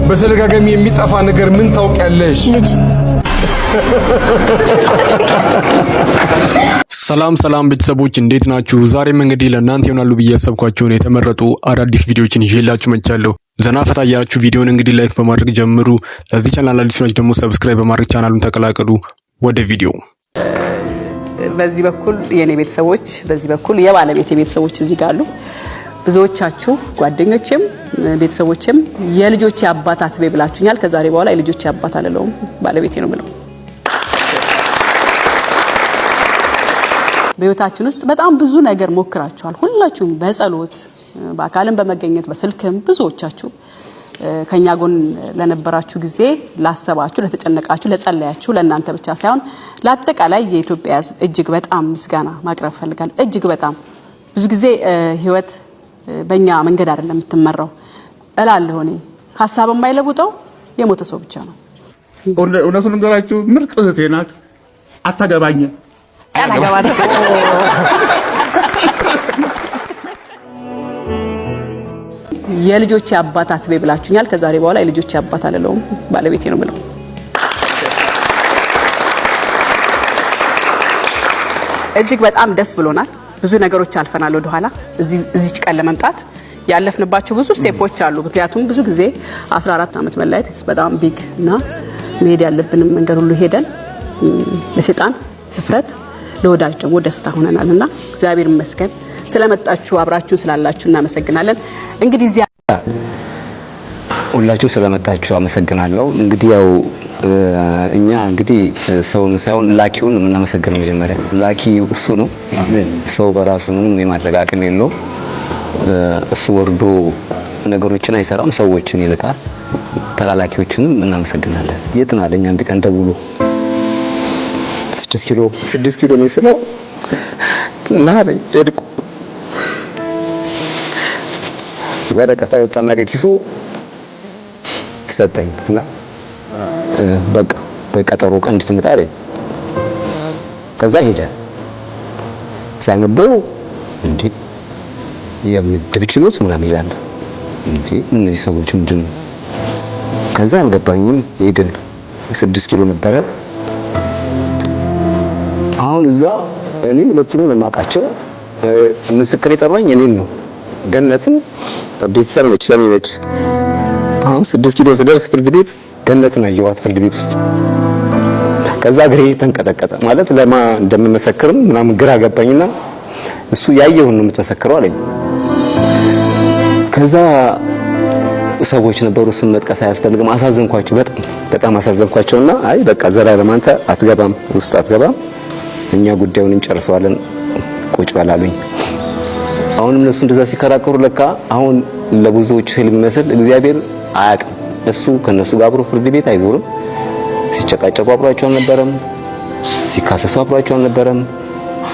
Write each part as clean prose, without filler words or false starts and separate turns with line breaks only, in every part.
በተደጋጋሚ የሚጠፋ ነገር ምን ታውቂያለሽ?
ሰላም ቤተሰቦች እንዴት ናችሁ? ዛሬም እንግዲህ ለእናንተ ይሆናሉ ብዬ ያሰብኳቸውን የተመረጡ አዳዲስ ቪዲዮዎችን ይዤላችሁ መጥቻለሁ። ዘና ፈታ እያላችሁ ቪዲዮውን እንግዲህ ላይክ በማድረግ ጀምሩ። ለዚህ ቻናል አዲስ ናችሁ ደግሞ ሰብስክራይብ በማድረግ ቻናሉን ተቀላቀሉ። ወደ ቪዲዮ።
በዚህ በኩል የኔ ቤተሰቦች፣ በዚህ በኩል የባለቤቴ ቤተሰቦች እዚህ ጋር አሉ። ብዙዎቻችሁ ጓደኞቼም ቤተሰቦቼም የልጆቼ አባት አትቤ ብላችሁኛል። ከዛሬ በኋላ የልጆቼ አባት አልለውም፣ ባለቤቴ ነው የምለው። በህይወታችን ውስጥ በጣም ብዙ ነገር ሞክራችኋል። ሁላችሁም በጸሎት በአካልም በመገኘት በስልክም ብዙዎቻችሁ ከኛ ጎን ለነበራችሁ ጊዜ ላሰባችሁ፣ ለተጨነቃችሁ፣ ለጸለያችሁ ለእናንተ ብቻ ሳይሆን ለአጠቃላይ የኢትዮጵያ ሕዝብ እጅግ በጣም ምስጋና ማቅረብ ፈልጋለሁ። እጅግ በጣም ብዙ ጊዜ ህይወት በእኛ መንገድ አይደለም የምትመራው እላለሁ። እኔ ሀሳብ የማይለውጠው የሞተ ሰው ብቻ ነው።
እውነቱን ንገራችሁ፣ ምርጥ እህቴ ናት። አታገባኝም።
የልጆቼ አባት አትቤ ብላችሁኛል። ከዛሬ በኋላ የልጆቼ አባት አልለውም፣ ባለቤቴ ነው የምለው። እጅግ በጣም ደስ ብሎናል። ብዙ ነገሮች አልፈናል። ወደ ኋላ እዚች ቀን ለመምጣት ያለፍንባቸው ብዙ ስቴፖች አሉ። ምክንያቱም ብዙ ጊዜ 14 ዓመት መለያየት በጣም ቢግ እና መሄድ ያለብንም መንገድ ሁሉ ሄደን ለሰይጣን እፍረት ለወዳጅ ደግሞ ደስታ ሆነናልና እግዚአብሔር ይመስገን። ስለመጣችሁ አብራችሁ ስላላችሁ እናመሰግናለን። እንግዲህ እዚያ
ሁላችሁ ስለመጣችሁ አመሰግናለሁ። እንግዲህ ያው እኛ እንግዲህ ሰውን ሳይሆን ላኪውን የምናመሰግነው መጀመሪያ ላኪ እሱ ነው። ሰው በራሱ ምንም የማድረግ አቅም የለውም። እሱ ወርዶ ነገሮችን አይሰራም፣ ሰዎችን ይልካል። ተላላኪዎችንም እናመሰግናለን። የት ነው አለኝ አንድ ቀን ደውሎ 6 ኪሎ ነው እና አለኝ ሄድኩ። ወረቀት አወጣና ከኪሱ ሰጠኝ እና በቃ በቀጠሮ ቀን እንድትመጣ አለኝ። ከዛ ሄደ። ሳይነበው እንዴ የምድብ ችሎት ምናምን ይላል እንዴ እነዚህ ሰዎች ምንድን ነው? ከዛ አልገባኝም። ሄድን 6 ኪሎ ነበረ። አሁን እዛ እኔ ሁለቱንም ለማቃቸው ምስክር የጠራኝ እኔን ነው። ገነትን ቤተሰብ ነች ለኔ ነች። አሁን 6 ኪሎ ስደርስ ፍርድ ቤት ገነትን አየኋት ፍርድ ቤት ውስጥ። ከዛ ግሬ ተንቀጠቀጠ። ማለት ለማ እንደምመሰክርም ምናምን ግራ ገባኝና እሱ ያየውን ነው የምትመሰክረው አለኝ። ከዛ ሰዎች ነበሩ፣ ስም መጥቀስ አያስፈልግም። አሳዘንኳቸው፣ በጣም አሳዘንኳቸውና አይ በቃ ዘላለም አንተ አትገባም፣ ውስጥ አትገባም፣ እኛ ጉዳዩን እንጨርሰዋለን፣ ቁጭ በላሉኝ። አሁን እነሱ እንደዛ ሲከራከሩ ለካ አሁን ለብዙዎች ህልም መስል እግዚአብሔር አያውቅም። እሱ ከነሱ ጋር አብሮ ፍርድ ቤት አይዞርም። ሲጨቃጨቁ አብሯቸው አልነበረም፣ ሲካሰሱ አብሯቸው አልነበረም።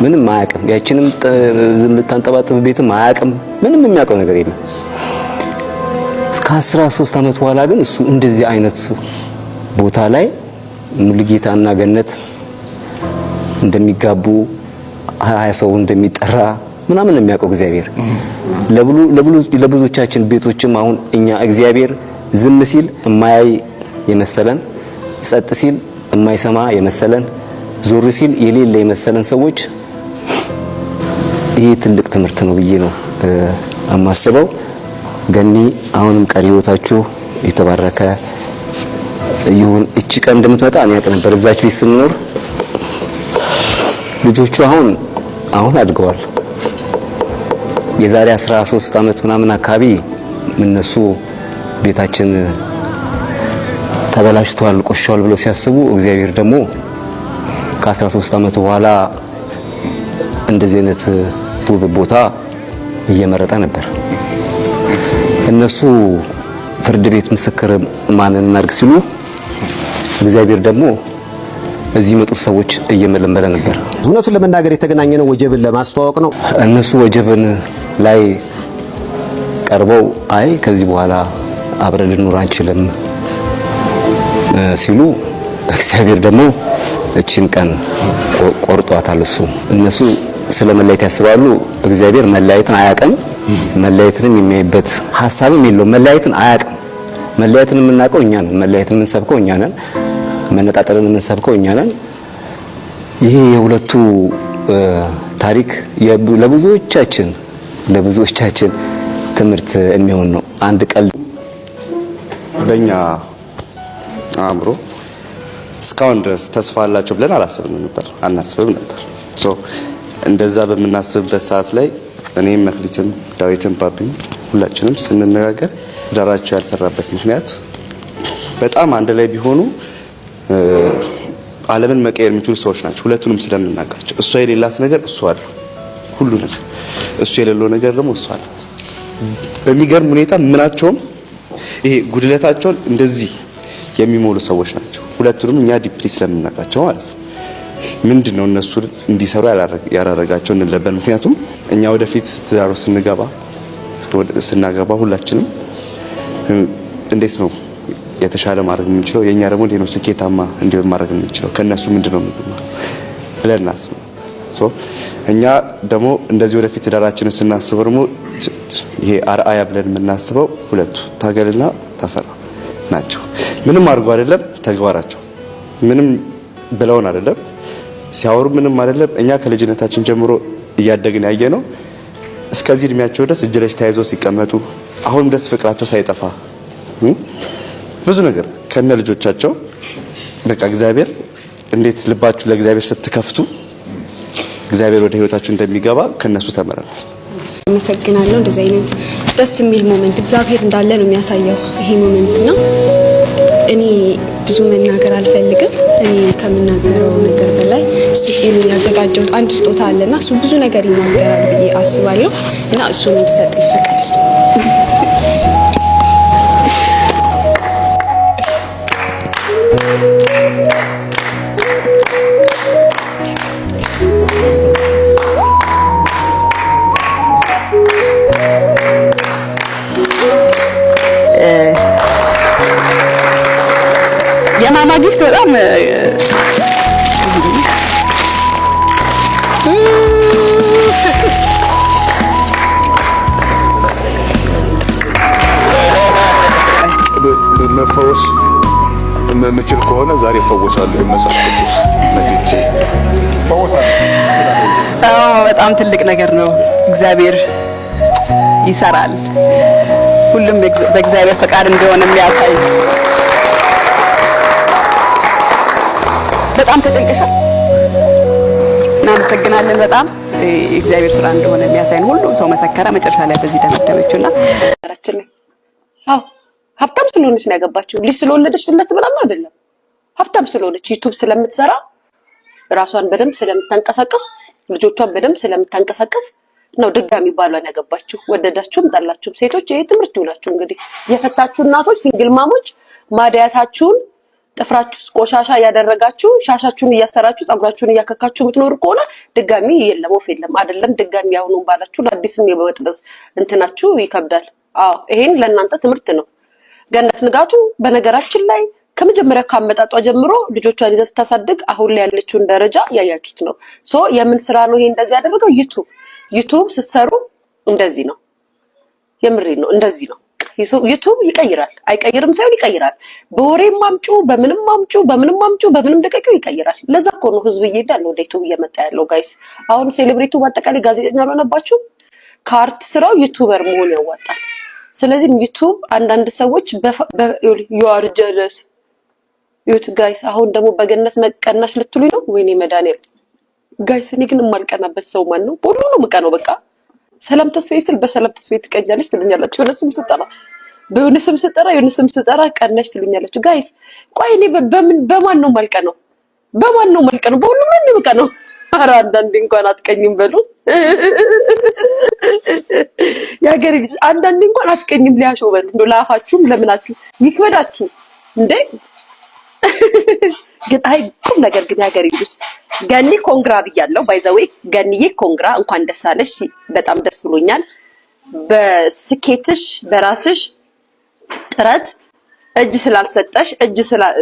ምንም አያውቅም። ያቺንም የምታንጠባጥብ ቤትም አያውቅም። ምንም የሚያውቀው ነገር የለም። እስከ 13 ዓመት በኋላ ግን እሱ እንደዚህ አይነት ቦታ ላይ ሙሉጌታና ገነት እንደሚጋቡ 20 ሰው እንደሚጠራ ምናምን የሚያውቀው እግዚአብሔር ለብዙዎቻችን ቤቶችም አሁን እኛ እግዚአብሔር ዝም ሲል የማያይ የመሰለን፣ ጸጥ ሲል የማይሰማ የመሰለን፣ ዞር ሲል የሌለ የመሰለን ሰዎች ይሄ ትልቅ ትምህርት ነው ብዬ ነው የማስበው። ገኒ አሁንም ቀሪ ህይወታችሁ የተባረከ ይሁን። እቺ ቀን እንደምትመጣ እኔ ያውቅ ነበር። እዛች ቤት ስንኖር ልጆቹ አሁን አድገዋል። የዛሬ 13 ዓመት ምናምን አካባቢ እነሱ ቤታችን ተበላሽቷል፣ ቆሻሻል ብለው ሲያስቡ እግዚአብሔር ደግሞ ከ13 ዓመት በኋላ እንደዚህ አይነት ውብ ቦታ እየመረጠ ነበር። እነሱ ፍርድ ቤት ምስክር ማንን እናድርግ ሲሉ እግዚአብሔር ደግሞ እዚህ መጡ ሰዎች እየመለመለ ነበር።
እውነቱን ለመናገር የተገናኘነው ወጀብን ለማስተዋወቅ ነው።
እነሱ ወጀብን ላይ ቀርበው አይ ከዚህ በኋላ አብረን ልንኖር አንችልም ሲሉ እግዚአብሔር ደግሞ እቺን ቀን ቆርጧታል። እነሱ ስለመለያየት ያስባሉ። እግዚአብሔር መለያየትን አያውቅም። መለያየትንም የሚያይበት ሐሳብም የለውም። መለያየትን አያውቅም። መለያየትን የምናውቀው እኛ ነን። መለያየትን የምንሰብከው እኛ ነን። መነጣጠልን የምንሰብከው እኛ ነን። ይሄ የሁለቱ ታሪክ ለብዙዎቻችን ትምህርት የሚሆን ነው። አንድ ቀልድ
በእኛ አእምሮ እስካሁን ድረስ ተስፋ አላቸው ብለን አናስብም ነበር። እንደዛ በምናስብበት ሰዓት ላይ እኔም መክሊትም ዳዊትም ባብኝ ሁላችንም ስንነጋገር ትዳራቸው ያልሰራበት ምክንያት በጣም አንድ ላይ ቢሆኑ ዓለምን መቀየር የሚችሉ ሰዎች ናቸው። ሁለቱንም ስለምናውቃቸው እሷ የሌላት ነገር እሷ አለ ሁሉ ነገር፣ እሱ የሌለው ነገር ደግሞ እሷ አለ። በሚገርም ሁኔታ ምናቸውም ይሄ ጉድለታቸውን እንደዚህ የሚሞሉ ሰዎች ናቸው። ሁለቱንም እኛ ዲፕሊ ስለምናውቃቸው ማለት ነው። ምንድነው እነሱ እንዲሰሩ ያላረጋቸው እንለበል። ምክንያቱም እኛ ወደፊት ትዳሩ ስናገባ ሁላችንም እንዴት ነው የተሻለ ማድረግ የምንችለው፣ የኛ ደግሞ እንዴት ነው ስኬታማ እንዲሆን ማድረግ የምንችለው፣ ከነሱ ምንድነው ብለን እናስብ። እኛ ደግሞ እንደዚህ ወደፊት ትዳራችንን ስናስበው ደግሞ ይሄ አርአያ ብለን የምናስበው ሁለቱ ታገልና ተፈራ ናቸው። ምንም አድርጎ አይደለም ተግባራቸው፣ ምንም ብለውን አይደለም ሲያወሩ፣ ምንም አይደለም። እኛ ከልጅነታችን ጀምሮ እያደግን ያየነው እስከዚህ እድሜያቸው ድረስ እጅ ለእጅ ተያይዘው ሲቀመጡ አሁንም ድረስ ፍቅራቸው ሳይጠፋ ብዙ ነገር ከነ ልጆቻቸው በቃ እግዚአብሔር እንዴት ልባችሁ ለእግዚአብሔር ስትከፍቱ እግዚአብሔር ወደ ህይወታችሁ እንደሚገባ ከነሱ ተመረናል።
አመሰግናለሁ። እንደዚህ አይነት ደስ የሚል ሞመንት እግዚአብሔር እንዳለ ነው የሚያሳየው ይሄ ሞመንት ነው። እኔ ብዙ መናገር አልፈልግም። እኔ ከምናገረው ነገር በላይ ስቲል ያዘጋጀሁት አንድ ስጦታ አለና እሱ ብዙ ነገር ይናገራል ብዬ አስባለሁ እና እሱን እንድሰጥ ይፈቀዳል።
የማማ ጊፍት በጣም
መፈወስ የምችል ከሆነ ዛሬ ፈወሳለሁ። የመሰከቱስ ነጥቼ ፈወሳለሁ።
በጣም ትልቅ ነገር ነው። እግዚአብሔር ይሰራል። ሁሉም በእግዚአብሔር ፈቃድ እንደሆነ የሚያሳይ በጣም ተጨንቀሻል። እናመሰግናለን። በጣም እግዚአብሔር ስራ እንደሆነ የሚያሳይ ሁሉ ሰው መሰከረ። መጨረሻ ላይ በዚህ ደመደመችውና አራችን አው ሀብታም ስለሆነች ነው ያገባችው። ልጅ ስለወለደችለት ብላም አይደለም። ሀብታም ስለሆነች ዩቲዩብ ስለምትሰራ ራሷን በደንብ ስለምታንቀሳቀስ ልጆቿን በደንብ ስለምታንቀሳቀስ ነው ድጋሚ ባሏን ያገባችው። ወደዳችሁም ጠላችሁም ሴቶች ይሄ ትምህርት ይውላችሁ። እንግዲህ የፈታችሁ እናቶች ሲንግል ማሞች ማዳያታችሁን ጥፍራችሁ ቆሻሻ ያደረጋችሁ ሻሻችሁን እያሰራችሁ ጸጉራችሁን እያከካችሁ የምትኖር ከሆነ ድጋሚ የለም ወፍ የለም አይደለም። ድጋሚ ያሁኑን ባላችሁ ለአዲስም የበመጥበስ እንትናችሁ ይከብዳል። አዎ ይሄን ለእናንተ ትምህርት ነው። ገነት ንጋቱ በነገራችን ላይ ከመጀመሪያ ካመጣጧ ጀምሮ ልጆቿን ይዘው ስታሳድግ አሁን ላይ ያለችውን ደረጃ ያያችሁት ነው። የምን ስራ ነው ይሄ እንደዚህ ያደረገው? ዩቲዩብ ስትሰሩ እንደዚህ ነው። የምሬ ነው፣ እንደዚህ ነው። ዩቲዩብ ይቀይራል። አይቀይርም ሳይሆን ይቀይራል። በወሬም ማምጩ በምንም ማምጩ በምንም ደቂቃው ይቀይራል። ለዛ እኮ ነው ህዝብ እየሄዳል ወደ ዩቲዩብ እየመጣ ያለው ጋይስ። አሁን ሴሌብሪቲው በአጠቃላይ ጋዜጠኛ አልሆነባችሁ። ከአርት ስራው ዩቲዩበር መሆን ያዋጣል። ስለዚህ ዩቲዩብ አንዳንድ ሰዎች you are jealous ዩቲዩብ ጋይስ። አሁን ደግሞ በገነት መቀናሽ ልትሉኝ ነው? ወይኔ መድኃኒዓለም ጋይስ። እኔ ግን የማልቀናበት ሰው ማን ነው? ሁሉ ነው የምቀናው በቃ። ሰላም ተስፋዬ ስል በሰላም ተስፋዬ ትቀኛለች ትሉኛላችሁ። የሆነ ስም ስጠራ ቀናሽ ትሉኛላችሁ ጋይስ። ቆይ እኔ በማን ነው የማልቀናው? በሁሉም ነው የምቀናው። ኧረ አንዳንዴ እንኳን አትቀኝም በሉ ያገሬ ልጅ። አንዳንዴ እንኳን አትቀኝም ሊያሾው በሉ። እንደው ለአፋችሁም ለምናችሁ ይክበዳችሁ እንዴ። ግን አይ ቁም ነገር ግን ያገሬ ልጅ ገኒ ኮንግራ ብያለሁ። ባይ ዘ ዌይ ገኒዬ ኮንግራ፣ እንኳን ደስ አለሽ። በጣም ደስ ብሎኛል በስኬትሽ፣ በራስሽ ጥረት እጅ ስላልሰጠሽ፣ እጅ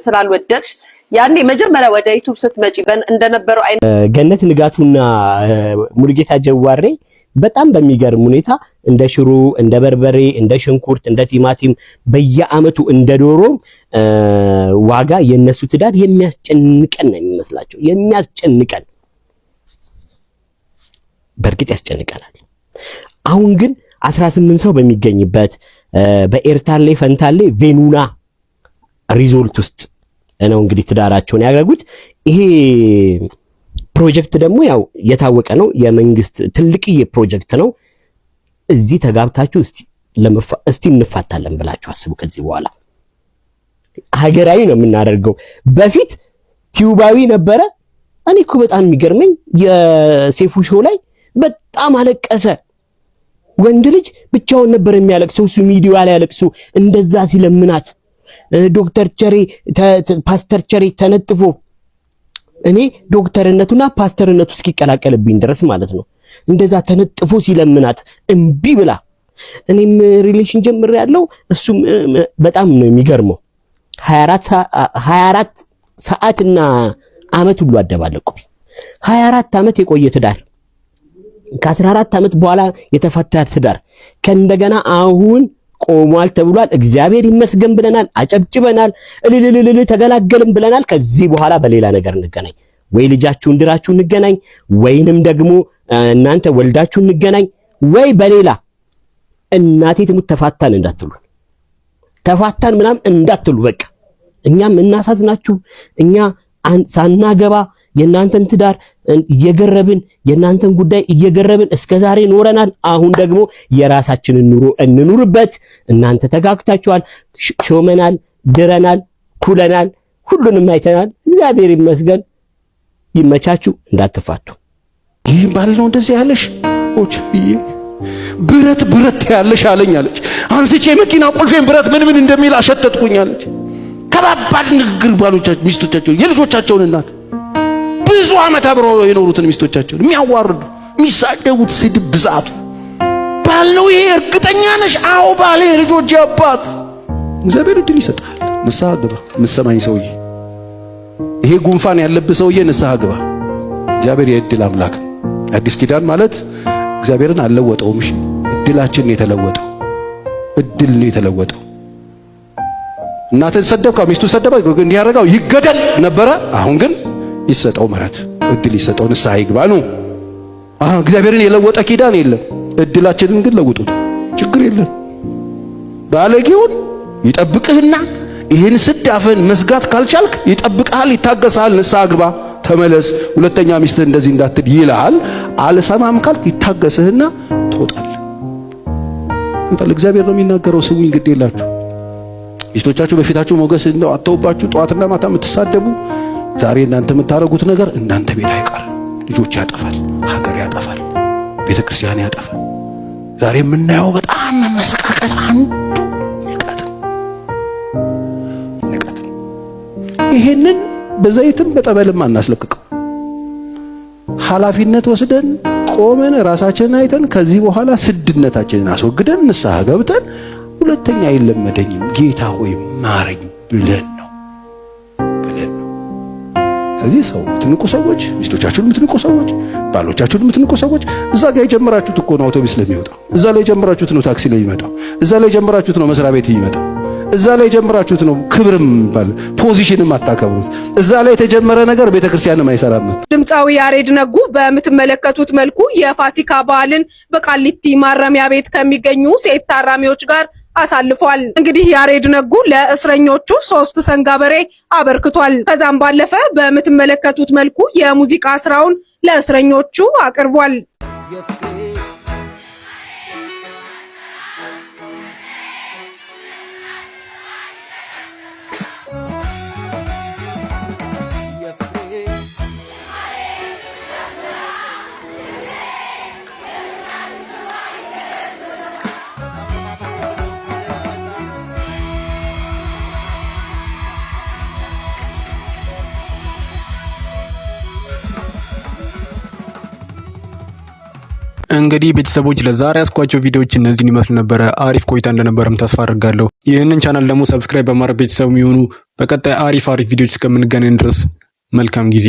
ስላልወደድሽ
ያኔ መጀመሪያ ወደ ዩቲዩብ ስትመጪ እንደነበረው አይነት
ገነት ንጋቱና ሙሉጌታ ጀዋሬ በጣም በሚገርም ሁኔታ እንደ ሽሮ፣ እንደ በርበሬ፣ እንደ ሽንኩርት፣ እንደ ቲማቲም በየአመቱ እንደ ዶሮ ዋጋ የነሱ ትዳር የሚያስጨንቀን ነው የሚመስላቸው። የሚያስጨንቀን በእርግጥ ያስጨንቀናል። አሁን ግን 18 ሰው በሚገኝበት በኤርታሌ ፈንታሌ ቬኑና ሪዞርት ውስጥ ነው እንግዲህ ትዳራቸውን ያደረጉት። ይሄ ፕሮጀክት ደግሞ ያው የታወቀ ነው፣ የመንግስት ትልቅዬ ፕሮጀክት ነው። እዚህ ተጋብታችሁ እስቲ እንፋታለን ብላችሁ አስቡ። ከዚህ በኋላ ሀገራዊ ነው የምናደርገው። በፊት ቲዩባዊ ነበረ። እኔ እኮ በጣም የሚገርመኝ የሴፉ ሾው ላይ በጣም አለቀሰ። ወንድ ልጅ ብቻውን ነበር የሚያለቅሰው። እሱ ሚዲያ ላይ ያለቅሱ እንደዛ ሲለምናት ዶክተር ቸሬ ፓስተር ቸሬ ተነጥፎ እኔ ዶክተርነቱና ፓስተርነቱ እስኪቀላቀልብኝ ድረስ ማለት ነው እንደዛ ተነጥፎ ሲለምናት እምቢ ብላ እኔም ሪሌሽን ጀምሬያለሁ። እሱም በጣም ነው የሚገርመው 24 ሰዓትና አመት ሁሉ አደባለቁ። 24 አመት የቆየ ትዳር ከ14 አመት በኋላ የተፈታ ትዳር ከእንደገና አሁን ቆሟል ተብሏል። እግዚአብሔር ይመስገን ብለናል፣ አጨብጭበናል፣ እልልልል ተገላገልን ብለናል። ከዚህ በኋላ በሌላ ነገር እንገናኝ፣ ወይ ልጃችሁን ድራችሁ እንገናኝ፣ ወይንም ደግሞ እናንተ ወልዳችሁ እንገናኝ፣ ወይ በሌላ እናቴ ትሙት ተፋታን እንዳትሉ፣ ተፋታን ምናምን እንዳትሉ። በቃ እኛም እናሳዝናችሁ። እኛ ሳናገባ የናንተን ትዳር እየገረብን የናንተን ጉዳይ እየገረብን እስከዛሬ ኖረናል። አሁን ደግሞ የራሳችንን ኑሮ እንኑርበት። እናንተ ተጋግታችኋል፣ ሾመናል፣ ድረናል፣ ኩለናል፣ ሁሉንም አይተናል። እግዚአብሔር ይመስገን። ይመቻችሁ፣ እንዳትፋቱ።
ይህ ባል ነው እንደዚህ ያለሽ ኦች ብረት ያለሽ አለኝ አለች። አንስቼ መኪና ቁልፌን ብረት ምን እንደሚል አሸተትኩኝ አለች። ከባባድ ንግግር ባሎቻቸው ሚስቶቻቸው የልጆቻቸውን እናት ብዙ አመት አብሮ የኖሩትን ሚስቶቻቸውን የሚያዋርዱ የሚሳደቡት ስድብ ብዛቱ ባል ነው ይሄ። እርግጠኛ ነሽ? አዎ ባሌ ልጆች አባት። እግዚአብሔር እድል ይሰጣል። ንስሐ ግባ። ምሰማኝ ሰውዬ፣ ይሄ ጉንፋን ያለብህ ሰውዬ ንስሐ ግባ። እግዚአብሔር የእድል አምላክ ነው። አዲስ ኪዳን ማለት እግዚአብሔርን አልለወጠውም። እሺ እድላችን ነው የተለወጠው። እድል ነው የተለወጠው። እናትን ሰደብካ፣ ሚስቱ ሰደበ፣ እንዲህ ያደረገው ይገደል ነበረ። አሁን ግን ይሰጠው ምህረት፣ እድል ይሰጠው፣ ንስሐ ይግባ ነው። እግዚአብሔርን የለወጠ ኪዳን የለም። እድላችንን ግን ለውጡት፣ ችግር የለም። ባለጌውን ይጠብቅህና ይህን ስዳፍን መዝጋት ካልቻልክ ይጠብቅሃል፣ ይታገሳል። ንስሐ ግባ፣ ተመለስ፣ ሁለተኛ ሚስት እንደዚህ እንዳትል ይልሃል። አልሰማም ካልክ ይታገስህና ትወጣለህ። እግዚአብሔር ነው የሚናገረው። ስሙኝ፣ ግድ የላችሁ ሚስቶቻችሁ በፊታችሁ ሞገስ እንደው አተውባችሁ ጠዋትና ማታ የምትሳደቡ ዛሬ እናንተ የምታረጉት ነገር እናንተ ቤት አይቀርም። ልጆች ያጠፋል፣ ሀገር ያጠፋል፣ ቤተክርስቲያን ያጠፋል። ዛሬ የምናየው በጣም መመሰቃቀል አንዱ ንቀት። ይሄንን በዘይትም በጠበልም አናስለቅቀው። ኃላፊነት ወስደን ቆመን ራሳችንን አይተን ከዚህ በኋላ ስድነታችንን አስወግደን ንስሐ ገብተን ሁለተኛ አይለመደኝም ጌታ ሆይ ማረኝ ብለን ነው። ስለዚህ ሰው የምትንቁ ሰዎች፣ ሚስቶቻችሁን የምትንቁ ሰዎች፣ ባሎቻችሁን የምትንቁ ሰዎች እዛ ጋር የጀመራችሁት እኮ ነው አውቶቡስ ለሚወጣው፣ እዛ ላይ የጀመራችሁት ነው ታክሲ ላይ የሚመጣው፣ እዛ ላይ የጀመራችሁት ነው መስሪያ ቤት የሚመጣው፣ እዛ ላይ የጀመራችሁት ነው ክብርም ባል ፖዚሽንም አታከብሩት። እዛ ላይ የተጀመረ ነገር ቤተክርስቲያንም አይሰራም።
ድምፃዊ ያሬድ ነጉ በምትመለከቱት መልኩ የፋሲካ በዓልን በቃሊቲ ማረሚያ ቤት ከሚገኙ ሴት ታራሚዎች ጋር አሳልፏል። እንግዲህ ያሬድ ነጉ ለእስረኞቹ 3 ሰንጋ በሬ አበርክቷል። ከዛም ባለፈ በምትመለከቱት መልኩ የሙዚቃ ስራውን ለእስረኞቹ አቅርቧል።
እንግዲህ ቤተሰቦች ለዛሬ ያስኳቸው ቪዲዮዎች እነዚህን ይመስሉ ነበረ። አሪፍ ቆይታ እንደነበረም ተስፋ አድርጋለሁ። ይህንን ቻናል ደግሞ ሰብስክራይብ በማድረግ ቤተሰብ የሚሆኑ በቀጣይ አሪፍ ቪዲዮዎች እስከምንገናኝ ድረስ መልካም ጊዜ